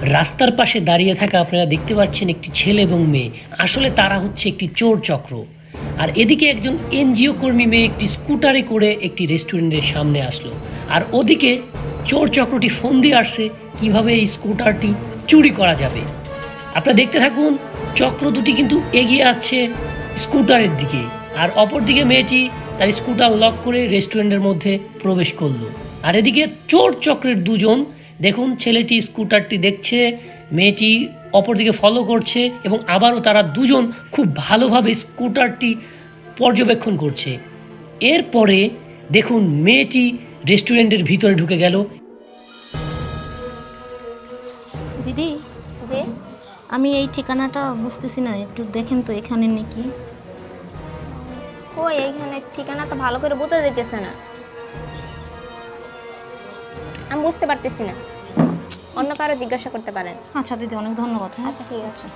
রাস্তার পাশে দাঁড়িয়ে থাকা আপনারা দেখতে পাচ্ছেন একটি ছেলে এবং মেয়ে, আসলে তারা হচ্ছে একটি চোর চক্র। আর এদিকে একজন এনজিও কর্মী মেয়ে একটি স্কুটারে করে একটি রেস্টুরেন্টের সামনে আসলো, আর ওদিকে চোর চক্রটি ফোন দিয়ে আসছে কিভাবে এই স্কুটারটি চুরি করা যাবে। আপনারা দেখতে থাকুন, চক্র দুটি কিন্তু এগিয়ে আছে স্কুটারের দিকে, আর অপরদিকে মেয়েটি তার স্কুটার লক করে রেস্টুরেন্টের মধ্যে প্রবেশ করলো। আর এদিকে চোর চক্রের দুজন, দেখুন ছেলেটি স্কুটারটি দেখছে, মেয়েটি অপরদিকে ফলো করছে এবং আবারও তারা দুজন খুব ভালোভাবে স্কুটারটি পর্যবেক্ষণ করছে। এরপরে দেখুন মেয়েটি রেস্টুরেন্টের ভিতরে ঢুকে গেল। দিদি, আমি এই ঠিকানাটা বুঝতেছি না, একটু দেখেন তো এখানে নাকি। ওই এইখানে ঠিকানা তো ভালো করে বোঝা যাইতেছে না, আমি বুঝতে পারতেছি না, অন্য কারো জিজ্ঞাসা করতে পারেন। আচ্ছা দিদি, অনেক ধন্যবাদ। আচ্ছা ঠিক আছে।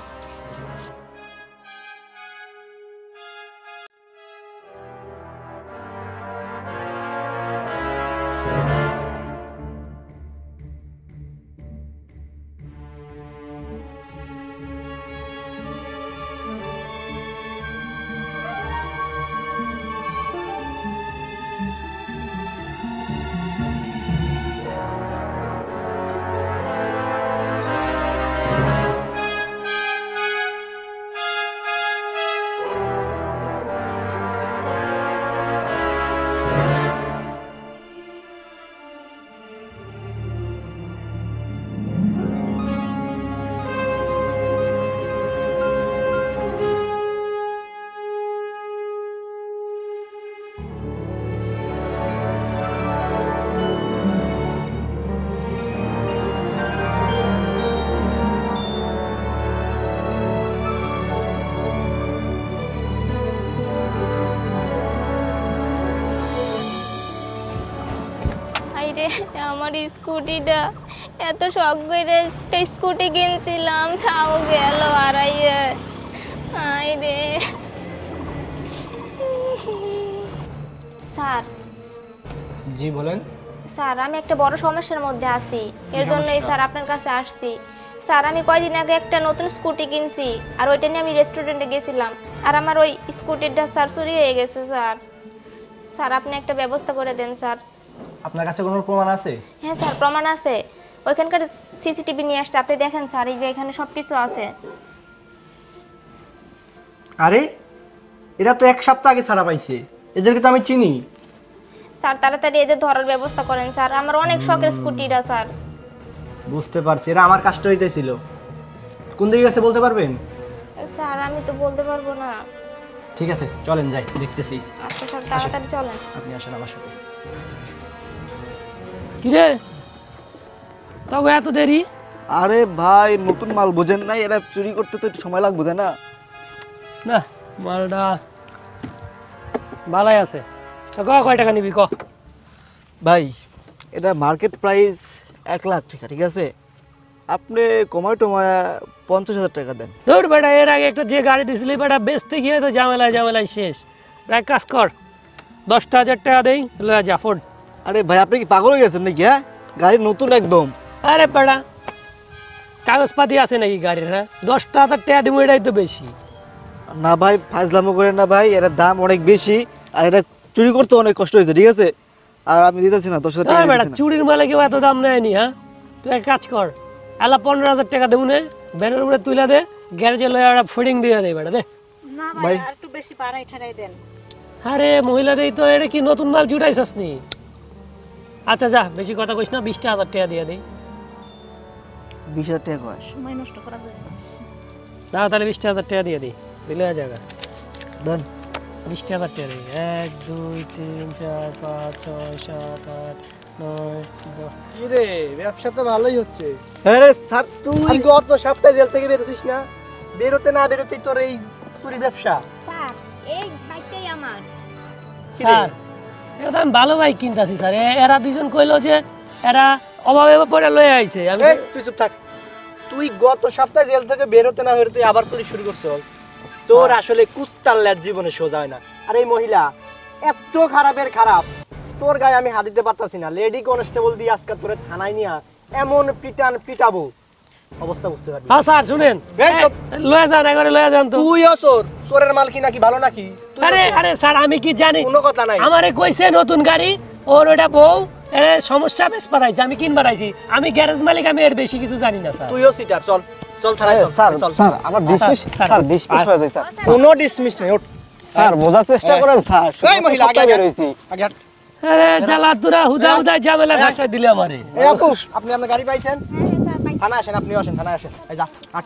আমার স্কুটিটা এত শখ করে একটা স্কুটি কিনছিলাম, তাও গেল হারাইয়ে। রে স্যার। জি বলেন। স্যার আমি একটা বড় সমস্যার মধ্যে আছি, এর জন্যই স্যার আপনার কাছে আসছি। স্যার আমি কয়দিন আগে একটা নতুন স্কুটি কিনছি, আর ওইটা নিয়ে আমি রেস্টুরেন্টে গেছিলাম, আর আমার ওই স্কুটিটা স্যার চুরি হয়ে গেছে। স্যার স্যার আপনি একটা ব্যবস্থা করে দেন স্যার। আপনার কাছে কোনো প্রমাণ আছে? হ্যাঁ স্যার প্রমাণ আছে, ওইখানকার সিসিটিভি নিয়ে আসছে, আপনি দেখেন স্যার, এই যে এখানে সব কিছু আছে। আরে এরা তো এক সপ্তাহ আগে ছাড়া পাইছে, এদেরকে তো আমি চিনি। স্যার তাড়াতাড়ি এদের ধরার ব্যবস্থা করেন স্যার, আমার অনেক শখের স্কুটিটা স্যার। বুঝতে পারছি, এরা আমার কাজটা হইতেছিল। কোন দিকে গেছে বলতে পারবেন? স্যার আমি তো বলতে পারবো না। ঠিক আছে চলেন যাই, দেখতেছি। আচ্ছা স্যার তাড়াতাড়ি চলেন। আপনি আসেন আমার সাথে। কিরে তবে এত দেরি? আরে ভাই নতুন মাল বোঝেন নাই, এরা চুরি করতে তো একটু সময় লাগবে তাই না? না মালটা ভালাই আছে। কয় টাকা নিবি ক? ভাই এটা মার্কেট প্রাইস 1 লাখ টাকা, ঠিক আছে? আপনি কমায় টমায় 50,000 টাকা দেন। ধর বেটা, এর আগে একটা যে গাড়ি দিছিলি বেটা বেচতে গিয়ে তো ঝামেলায় শেষ। এক কাজ কর, 10,000 টাকা দেই, লয়ে যা ফোর্ড। আরে ভাই আপনি কি পাগল হয়ে গেছেন নাকি? হ্যাঁ গাড়ি নতুন একদম। আরে বেটা কাগজপাতি আছে নাকি গাড়ির? হ্যাঁ 10,000 টাকা দিব, এটাই তো বেশি না ভাই, ফাজলামো করেন না ভাই, এর দাম অনেক বেশি, আর এটা চুরি করতে অনেক কষ্ট হয়েছে, ঠিক আছে? আর আমি দিতেছি না 10,000 টাকা বেটা, দিতেছি না। চুরির মালে কেউ এত দাম নেয়নি। হ্যাঁ তুই এক কাজ কর, এলা 15,000 টাকা দেবো নে, ব্যানের উপরে তুলে দে, গ্যারেজে লয়ে একটা ফিটিং দিয়ে দে বেটা দে। না ভাই আর একটু বেশি বাড়াই ঠাড়াই দেন। আরে মহিলাদের তো এটা কি নতুন মাল জুটাইছস নি? আচ্ছা যা, বেশি কথা কইস না, 20,000 টাকা দিয়ে দেই। 20,000 টাকা কয়? সময় নষ্ট করা যায় না তাহলে 20,000 টাকা দিয়ে দিই, দিলে জায়গা দেন। 20,000 টাকা দিই। 1 2 3 4 5 6 7 8 9 10। রে ব্যবসা তো ভালোই হচ্ছে। আরে স্যার তুই গত সপ্তাহে জেল থেকে বেরোছিস না? বেরোতে না বেরোতেই তোর এই চুরি ব্যবসা। স্যার এই বাইকটাই আমার। স্যার এটা তো আমি ভালো বাইক কিনতাছি স্যার, এরা দুইজন কইলো যে এরা অভাবে পড়ে লয়ে আইছে। আমি তুই চুপ থাক, তুই গত সপ্তাহে জেল থেকে বেরোতে না বেরোতে আবার চুরি শুরু করছিস। তোর আসলে কুত্তার ল্যাজ জীবনে সোজা হয় না। আর এই মহিলা এত খারাপের খারাপ, তোর গায়ে আমি হাত দিতে পারতাছি না। লেডি কনস্টেবল দিয়ে আজকে তোরে থানায় নিয়ে এমন পিটাবো অবস্থা বুঝতে পারবি। হ্যাঁ স্যার শুনেন, এই চুপ। লয়ে যান, একবারে লয়ে যান তো। তুইও চোর, চোরের মাল কি নাকি ভালো নাকি? তুইও আরে চোর। আরে স্যার আমি কি জানি, কোনো কথা নাই। আমারে কইছে নতুন গাড়ি, ওর ওটা বউ এর সমস্যা বেশ পারাইছে, আমি কিনবার আইছি, আমি গ্যারেজ মালিক, আমি এর বেশি কিছু জানি না স্যার। তুইও সিটার, চল চল থানায় চল, স্যার চল। স্যার আমার ডিসমিস স্যার, স্যার ডিসমিস হয়ে যায় স্যার কোনো ডিসমিস নেই, ওঠ। স্যার বোঝার চেষ্টা করেন স্যার এই মহিলা আগে বের হইছি আগে হাট। আরে জ্বালাতুরা হুদা হুদা ঝামেলা ভাষা দিলে আমারে। এই আপু, আপনি আপনার গাড়ি পাইছেন? থানায় আসেন, আপনিও আসেন, থানায় আসেন। এই যা, হাট।